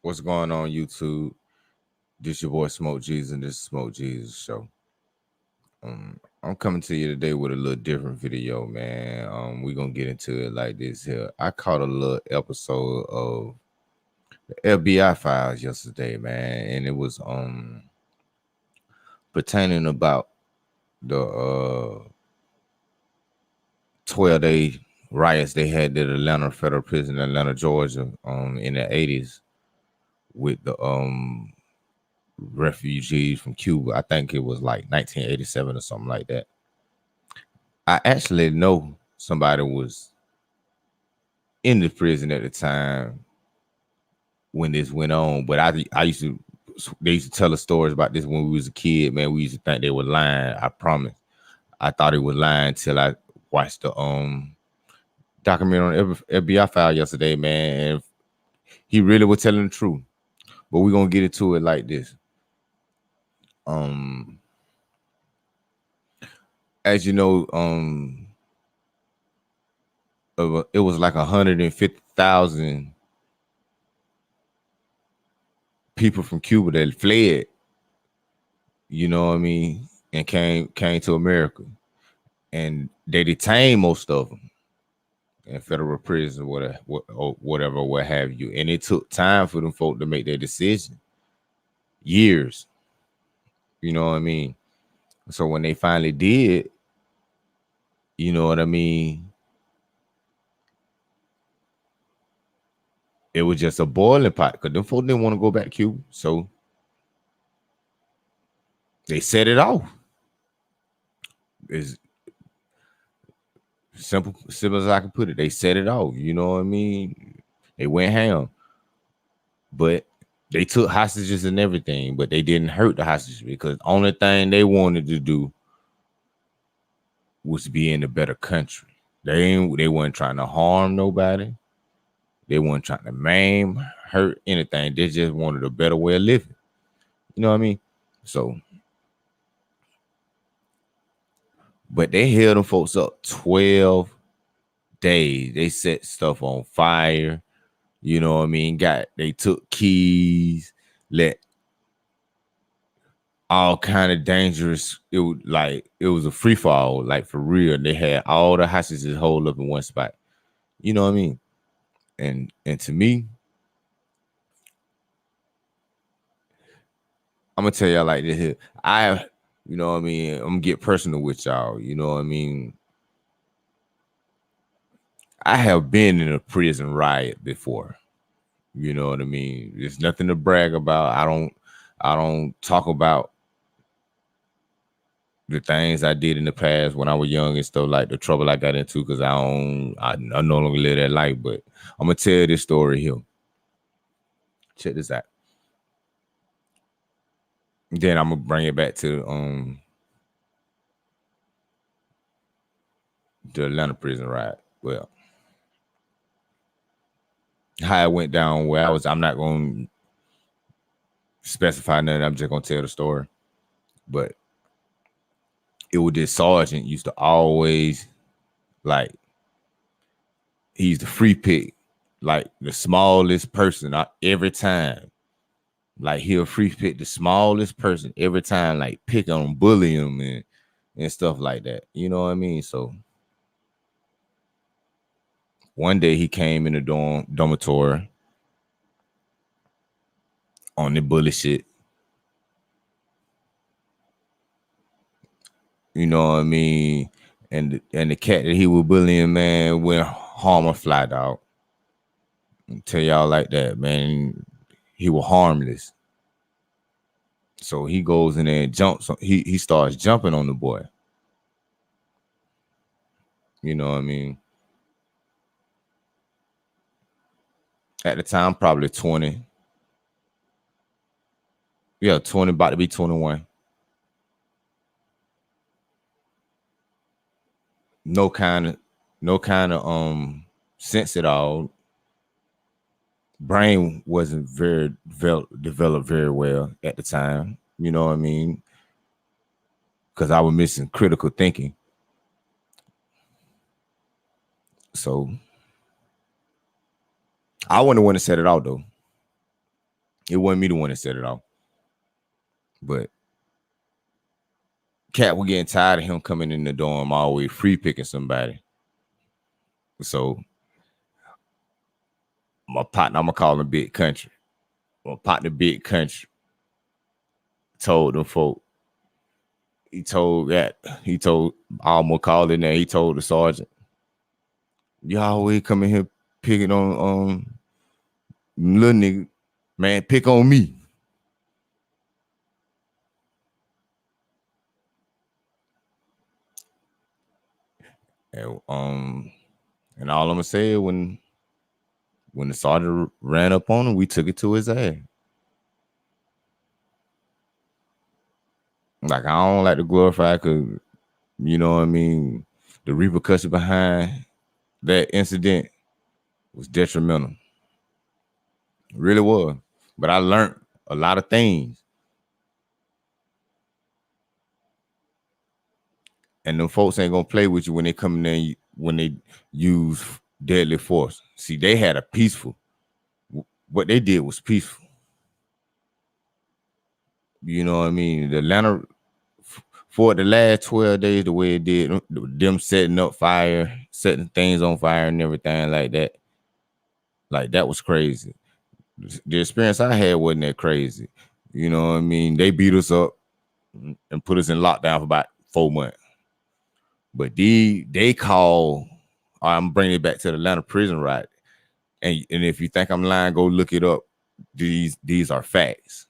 What's going on, YouTube? This your boy Smoke Jesus, and this is Smoke Jesus Show. I'm coming to you today with a little different video, man. We're gonna get into it like this here. I caught a little episode of the FBI files yesterday, man, and it was pertaining about the 12-day riots they had at Atlanta Federal Prison, Atlanta, Georgia, in the 80s with the refugees from Cuba. I think it was like 1987 or something like that. I actually know somebody was in the prison at the time when this went on, but I used to they used to tell us stories about this when we was a kid, man. We used to think they were lying. I promise. I thought it was lying until I watched the documentary on FBI file yesterday, man. And he really was telling the truth. But we're gonna get into it like this. As you know, it was like 150,000 people from Cuba that fled, you know what I mean, and came to America, and they detained most of them in federal prison, whatever, what have you. And it took time for them folk to make their decision, years, you know what I mean. So when they finally did, you know what I mean, it was just a boiling pot because them folk didn't want to go back to Cuba, so they set it off. It's simple as I can put it. They set it off, you know what I mean. They went ham, but they took hostages and everything, but they didn't hurt the hostages because the only thing they wanted to do was to be in a better country. They weren't trying to harm nobody. They weren't trying to maim, hurt anything. They just wanted a better way of living. You know what I mean? So, but they held them folks up 12 days. They set stuff on fire. You know what I mean? They took keys, let all kind of dangerous. It was a free fall, like for real. They had all the hostages holed up in one spot. You know what I mean? And to me, I'm gonna tell y'all like this here. You know what I mean? I'm gonna get personal with y'all. You know what I mean? I have been in a prison riot before. You know what I mean? There's nothing to brag about. I don't talk about the things I did in the past when I was young and stuff, like the trouble I got into, because I no longer live that life. But I'm gonna tell this story here. Check this out. Then I'm gonna bring it back to the Atlanta prison riot. Well, how it went down where I'm not gonna specify nothing. I'm just gonna tell the story. But it was this sergeant used to always, like, he's the free pick, like the smallest person every time. Like, he'll free pick the smallest person every time, like pick on, bully him and stuff like that. You know what I mean? So one day he came in the dormitory on the bully shit. You know what I mean? And the cat that he was bullying, man, went harm a fly dog. Tell y'all like that, man. He was harmless. So he goes in there and jumps. He starts jumping on the boy. You know what I mean? At the time, probably 20. Yeah, 20, about to be 21. No kind of sense at all. Brain wasn't very developed very well at the time. You know what I mean? Because I was missing critical thinking. So I wouldn't want to set it out though. It wasn't me the one that set it off. But Cat was getting tired of him coming in the dorm always free picking somebody. So my partner, I'm gonna call him Big Country. My partner, Big Country, told them folk. He told, I almost called in there. He told the sergeant, "You always come in here picking on little nigga, man. Pick on me." And all I'm gonna say is when the sergeant ran up on him, we took it to his ass. Like, I don't like to glorify, because you know what I mean, the repercussion behind that incident was detrimental. It really was. But I learned a lot of things. And them folks ain't gonna play with you when they come in there, when they use deadly force. See, they had a peaceful. What they did was peaceful. You know what I mean? The Atlanta, for the last 12 days, the way it did, them setting up fire, setting things on fire and everything like that was crazy. The experience I had wasn't that crazy. You know what I mean? They beat us up and put us in lockdown for about 4 months. But they call, I'm bringing it back to the Atlanta prison riot. And if you think I'm lying, go look it up. These are facts.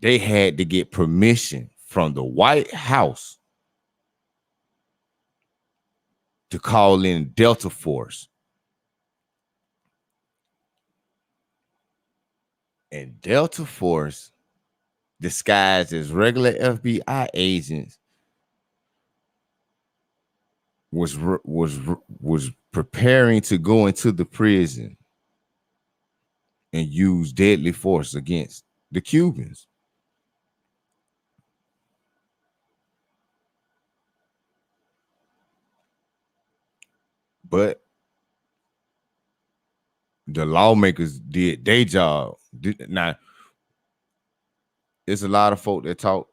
They had to get permission from the White House to call in Delta Force. And Delta Force, disguised as regular FBI agents, was preparing to go into the prison and use deadly force against the Cubans. But the lawmakers did their job. Now, there's a lot of folk that talk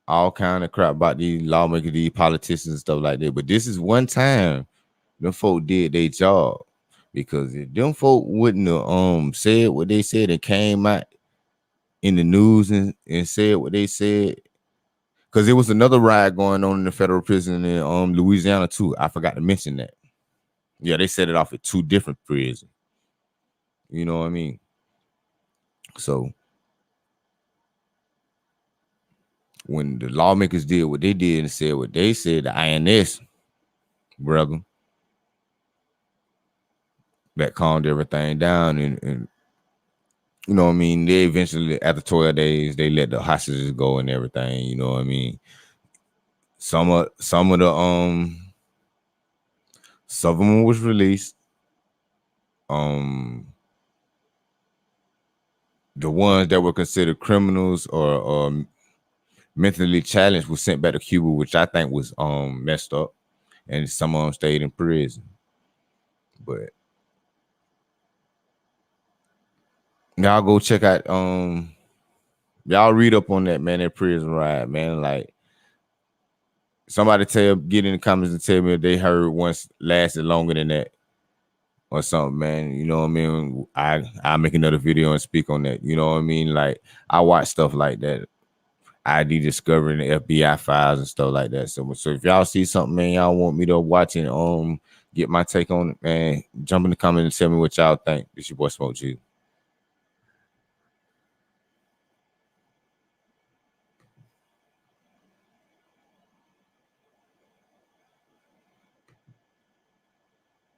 all kind of crap about these lawmakers, these politicians and stuff like that. But this is one time them folk did their job. Because if them folk wouldn't have said what they said and came out in the news and said what they said, because there was another riot going on in the federal prison in Louisiana too. I forgot to mention that. Yeah, they set it off at 2 different prisons. You know what I mean? So when the lawmakers did what they did and said what they said, the INS, brother, that calmed everything down. And you know what I mean? They eventually, after 12 days, they let the hostages go and everything. You know what I mean? Some of them was released. The ones that were considered criminals or mentally challenged was sent back to Cuba, which I think was messed up, and some of them stayed in prison. But y'all go check out y'all read up on that, man, that prison riot, man. Like, somebody get in the comments and tell me if they heard once lasted longer than that or something, man. You know what I mean? I'll make another video and speak on that. You know what I mean? Like, I watch stuff like that. ID discovering the FBI files and stuff like that. So if y'all see something, man, y'all want me to watch and get my take on it, man, jump in the comments and tell me what y'all think. It's your boy Smoke G.